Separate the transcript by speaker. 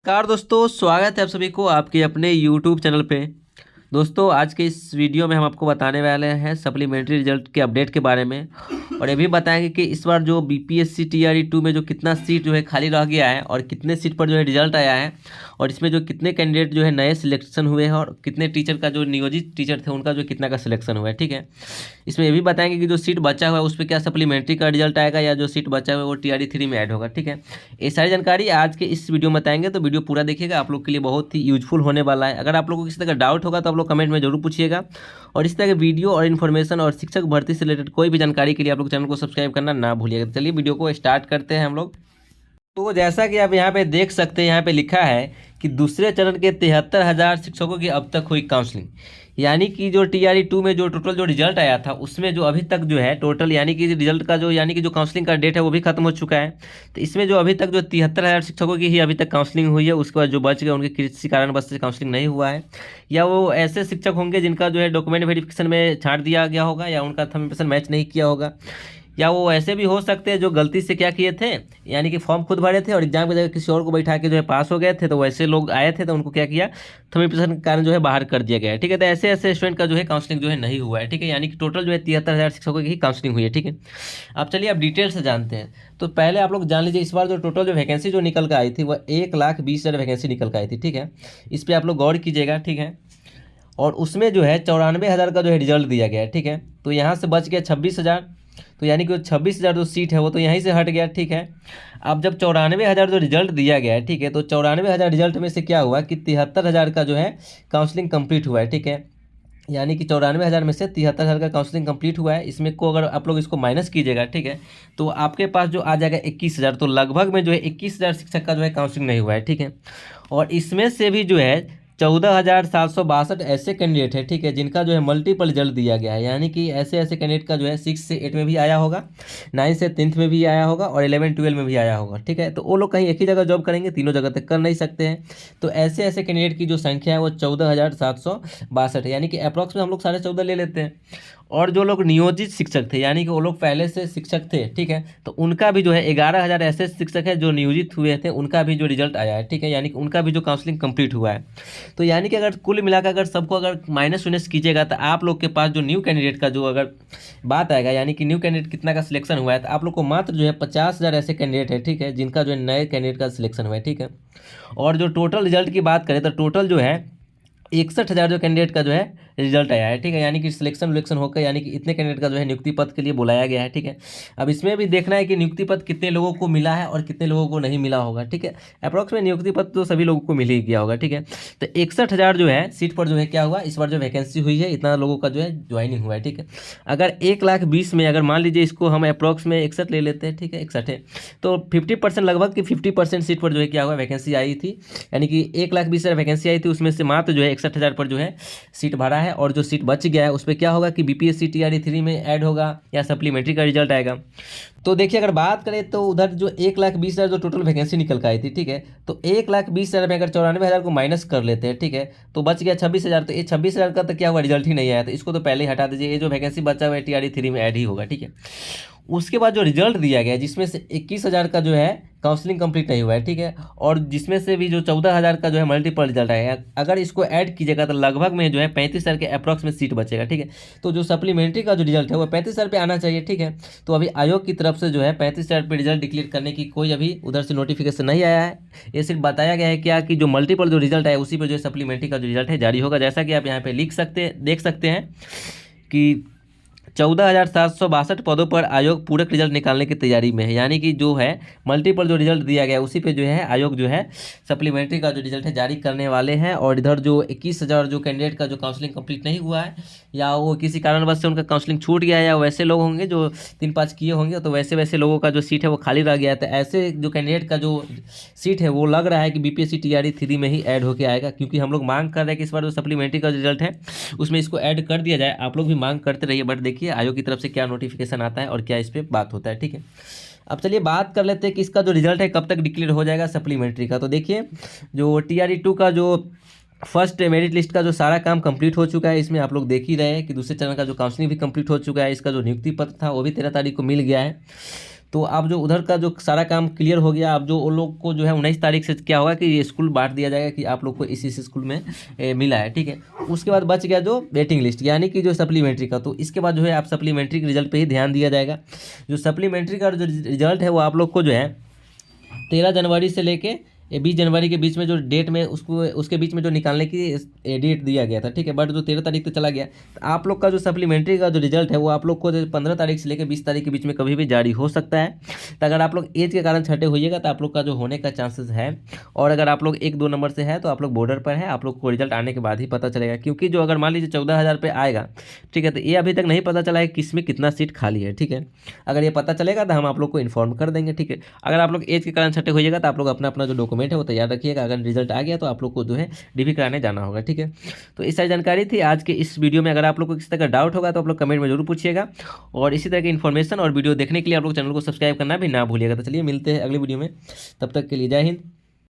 Speaker 1: नमस्कार दोस्तों, स्वागत है आप सभी को आपके अपने YouTube चैनल पे। दोस्तों, आज के इस वीडियो में हम आपको बताने वाले हैं सप्लीमेंट्री रिजल्ट के अपडेट के बारे में और ये भी बताएंगे कि इस बार जो बीपीएससी टीआरई 2 में जो कितना सीट जो है खाली रह गया है और कितने सीट पर जो है रिजल्ट आया है और इसमें जो कितने कैंडिडेट जो है नए सिलेक्शन हुए हैं और कितने टीचर का जो नियोजित टीचर थे उनका जो कितना का सिलेक्शन हुआ है। ठीक है, इसमें ये भी बताएंगे कि जो सीट बचा हुआ है उस पर क्या सप्लीमेंट्री का रिजल्ट आएगा या जो सीट बचा हुआ है वो टीआरई 3 में ऐड होगा। ठीक है, ये सारी जानकारी आज के इस वीडियो में बताएंगे, तो वीडियो पूरा देखिएगा, आप लोग के लिए बहुत ही यूजफुल होने वाला है। अगर आप लोगों को किसी तरह का डाउट होगा तो आप लोग कमेंट में जरूर पूछिएगा और इस तरह के वीडियो और इन्फॉर्मेशन और शिक्षक भर्ती से रिलेटेड कोई भी जानकारी के लिए आप लोग चैनल को सब्सक्राइब करना ना भूलिएगा। चलिए वीडियो को स्टार्ट करते हैं हम लोग। तो जैसा कि आप यहाँ पे देख सकते हैं, यहाँ पे लिखा है कि दूसरे चरण के 73,000 शिक्षकों की अब तक हुई काउंसलिंग, यानी कि जो टीआरई 2 में जो टोटल जो रिजल्ट आया था उसमें जो अभी तक जो है टोटल यानी कि रिजल्ट का जो काउंसलिंग का डेट है वो भी खत्म हो चुका है। तो इसमें जो अभी तक जो 73,000 शिक्षकों की ही अभी तक काउंसलिंग हुई है, उसके बाद जो बच गए उनके किसी कारणवश से काउंसलिंग नहीं हुआ है, या वो ऐसे शिक्षक होंगे जिनका जो है डॉक्यूमेंट वेरिफिकेशन में छांट दिया गया होगा या उनका थंब मैच नहीं किया होगा, या वो ऐसे भी हो सकते हैं जो गलती से क्या किए थे, यानी कि फॉर्म खुद भरे थे और एग्जाम की जगह किसी और को बैठा के जो है पास हो गए थे। तो वैसे लोग आए थे तो उनको क्या किया, थर्मी% के कारण जो है बाहर कर दिया गया है। ठीक है, तो ऐसे ऐसे स्टूडेंट का जो है काउंसलिंग जो है नहीं हुआ है। ठीक है, यानी कि टोटल जो है 73,000 शिक्षकों की काउंसलिंग हुई है। ठीक है, अब चलिए आप डिटेल से जानते हैं। तो पहले आप लोग जान लीजिए, इस बार जो टोटल जो वैकेंसी जो निकल कर आई थी वह 1,20,000 वैकेंसी निकल कर आई थी। ठीक है, इस पर आप लोग गौर कीजिएगा। ठीक है, और उसमें जो है 94,000 का जो है रिजल्ट दिया गया है। ठीक है, तो यहाँ से बच गया 26,000, तो यानी कि 26,000 जो सीट है वो तो यहीं से हट गया। ठीक है, अब जब 94,000 जो रिजल्ट दिया गया है, ठीक है, तो 94,000 रिजल्ट में से क्या हुआ कि 73,000 का जो है काउंसलिंग कंप्लीट हुआ है। ठीक है, यानी कि 94,000 में से 73,000 का काउंसलिंग कंप्लीट हुआ है। इसमें को अगर आप लोग इसको माइनस कीजिएगा, ठीक है, तो आपके पास जो आ जाएगा 21,000, तो लगभग में जो है 21,000 शिक्षक का जो है काउंसलिंग नहीं हुआ है। ठीक है, और इसमें से भी जो है 14,762 ऐसे कैंडिडेट है, ठीक है, जिनका जो है मल्टीपल रिजल्ट दिया गया है, यानी कि ऐसे ऐसे कैंडिडेट का जो है 6 से 8 में भी आया होगा, 9 से 10th में भी आया होगा और 11 12 में भी आया होगा। ठीक है, तो वो लोग कहीं एक ही जगह जॉब करेंगे, तीनों जगह तक कर नहीं सकते हैं। तो ऐसे ऐसे कैंडिडेट की जो संख्या है वो 14,762 है, यानी कि अप्रॉक्स में हम लोग 14.5 ले लेते हैं। और जो लोग नियोजित शिक्षक थे, यानी कि वो लोग पहले से शिक्षक थे, ठीक है, तो उनका भी जो है 11,000 ऐसे शिक्षक है जो नियोजित हुए थे, उनका भी जो रिजल्ट आया है। ठीक है, यानी कि उनका भी जो काउंसलिंग कंप्लीट हुआ है। तो यानी कि अगर कुल मिलाकर अगर सबको अगर माइनस वाइनस कीजिएगा तो आप लोग के पास जो न्यू कैंडिडेट का जो अगर बात आएगा, यानी कि न्यू कैंडिडेट कितना का सिलेक्शन हुआ है, तो आप लोग को मात्र जो है 50,000 ऐसे कैंडिडेट है, ठीक है, जिनका जो है नए कैंडिडेट का सिलेक्शन हुआ है। ठीक है, और जो टोटल रिजल्ट की बात करें तो टोटल जो है 61,000 जो कैंडिडेट का जो है रिजल्ट आया है। ठीक है, यानी कि सिलेक्शन होकर यानी कि इतने कैंडिडेट का जो है नियुक्ति पद के लिए बुलाया गया है। ठीक है, अब इसमें भी देखना है कि नियुक्ति पद कितने लोगों को मिला है और कितने लोगों को नहीं मिला होगा। ठीक है, अप्रॉक्स में नियुक्ति पद तो सभी लोगों को मिल ही गया होगा। ठीक है, तो 61,000 जो है सीट पर जो है क्या हुआ, इस बार जो वैकेंसी हुई है इतना लोगों का जो है ज्वाइनिंग हुआ है। ठीक है, अगर 1,20,000 में अगर मान लीजिए इसको हम अप्रॉक्स में 61 ले लेते हैं, ठीक है, 61 है, तो 50% लगभग कि 50% सीट पर जो है क्या हुआ, वैकेंसी आई थी, यानी कि 1,20,000 वैकेंसी आई थी, उसमें से मात्र जो है 61,000 पर जो है सीट भरा है और जो सीट बच गया है उस पर क्या होगा कि बीपीएससी टीआरई 3 में ऐड होगा या सप्लीमेंट्री का रिजल्ट आएगा। तो देखिए, अगर बात करें तो उधर जो 1,20,000 जो टोटल वैकेंसी निकल कर आई थी, ठीक है, तो 1,20,000 में अगर 94,000 को माइनस कर लेते हैं, ठीक है, तो बच गया 26,000। तो ये 26,000 का तो क्या हुआ, रिजल्ट ही नहीं आया, तो इसको तो पहले ही हटा दीजिए, ये जो वैकेंसी बचा हुआ है टीआरई 3 में ऐड ही होगा। ठीक है, उसके बाद जो रिजल्ट दिया गया है जिसमें से 21,000 का जो है काउंसलिंग कंप्लीट नहीं हुआ है, ठीक है, और जिसमें से भी जो 14,000 का जो है मल्टीपल रिजल्ट आया, अगर इसको ऐड कीजिएगा तो लगभग में जो है 35,000 के अप्रॉक्स में सीट बचेगा। ठीक है, तो जो सप्लीमेंट्री का जो रिजल्ट है वो 35,000 पे आना चाहिए। ठीक है, तो अभी आयोग की तरफ से जो है 35,000 पे रिजल्ट डिक्लेयर करने की कोई अभी उधर से नोटिफिकेशन नहीं आया है। ये सिर्फ बताया गया है क्या कि जो मल्टीपल जो रिजल्ट है उसी पर जो है सप्लीमेंट्री का जो रिजल्ट है जारी होगा। जैसा कि आप यहाँ पे देख सकते हैं कि 14,762 पदों पर आयोग पूरक रिजल्ट निकालने की तैयारी में है, यानी कि जो है मल्टीपल जो रिजल्ट दिया गया है उसी पे जो है आयोग जो है सप्लीमेंट्री का जो रिजल्ट है जारी करने वाले हैं। और इधर जो 21,000 जो कैंडिडेट का जो काउंसलिंग कंप्लीट नहीं हुआ है या वो किसी कारणवश से उनका काउंसलिंग छूट गया है, या वैसे लोग होंगे जो 3-5 किए होंगे, तो वैसे वैसे लोगों का जो सीट है वो खाली रह गया है। तो ऐसे जो कैंडिडेट का जो सीट है वो लग रहा है कि बीपीएससी टीआरई 3 में ही ऐड होकर आएगा, क्योंकि हम लोग मांग कर रहे हैं कि इस बार जो सप्लीमेंट्री का रिजल्ट है उसमें इसको ऐड कर दिया जाए। आप लोग भी मांग करते रहिए, बट देखिए आयोग की तरफ से क्या नोटिफिकेशन आता है और क्या इस पर बात होता है। ठीक है, अब चलिए बात कर लेते हैं कि इसका जो रिजल्ट है कब तक डिक्लेयर हो जाएगा सप्लीमेंट्री का। तो देखिए, जो टीआरई 2 का जो फर्स्ट मेरिट लिस्ट का जो सारा काम कंप्लीट हो चुका है, इसमें आप लोग देख ही रहे हैं कि दूसरे चरण का जो काउंसलिंग भी कंप्लीट हो चुका है, इसका जो नियुक्ति पत्र था वो भी 13 तारीख को मिल गया है। तो आप जो उधर का जो सारा काम क्लियर हो गया, आप जो उन लोग को जो है 19 तारीख से क्या होगा कि ये स्कूल बांट दिया जाएगा कि आप लोग को इस स्कूल में मिला है, ठीक है। उसके बाद बच गया जो वेटिंग लिस्ट यानी कि जो सप्लीमेंट्री का, तो इसके बाद जो है आप सप्लीमेंट्री के रिजल्ट पे ही ध्यान दिया जाएगा। जो सप्लीमेंट्री का जो रिजल्ट है वो आप लोग को जो है 13 जनवरी से लेके 20 जनवरी के बीच में जो डेट में उसके बीच में जो निकालने की डेट दिया गया था, ठीक है। बट जो 13 तारीख तक चला गया, तो आप लोग का जो सप्लीमेंट्री का जो रिजल्ट है वो आप लोग को 15 तारीख से लेकर 20 तारीख के बीच में कभी भी जारी हो सकता है। तो अगर आप लोग एज के कारण छठे होइएगा तो आप लोग का जो होने का चांसेस है, और अगर आप लोग 1-2 नंबर से है तो आप लोग बॉर्डर पर है, आप लोग को रिजल्ट आने के बाद ही पता चलेगा। क्योंकि जो अगर मान लीजिए 14,000 पे आएगा, ठीक है, तो ये अभी तक नहीं पता चला है किस में कितना सीट खाली है, ठीक है। अगर ये पता चलेगा तो हम आप लोग को इन्फॉर्म कर देंगे, ठीक है। अगर आप लोग एज के कारण छठे होइएगा तो आप लोग अपना अपना जो डॉक्यूमेंट है वो तैयार रखिएगा। अगर रिजल्ट आ गया तो आप लोग को जो है डीपी कराने जाना होगा, ठीक है। तो इस सारी जानकारी थी आज के इस वीडियो में। अगर आप लोग को किसी तरह का डाउट होगा तो आप लोग कमेंट में जरूर पूछिएगा, और इसी तरह की इन्फॉर्मेशन और वीडियो देखने के लिए आप लोग चैनल को सब्सक्राइब करना भी ना भूलिएगा। तो चलिए मिलते हैं अगली वीडियो में, तब तक के लिए जय हिंद।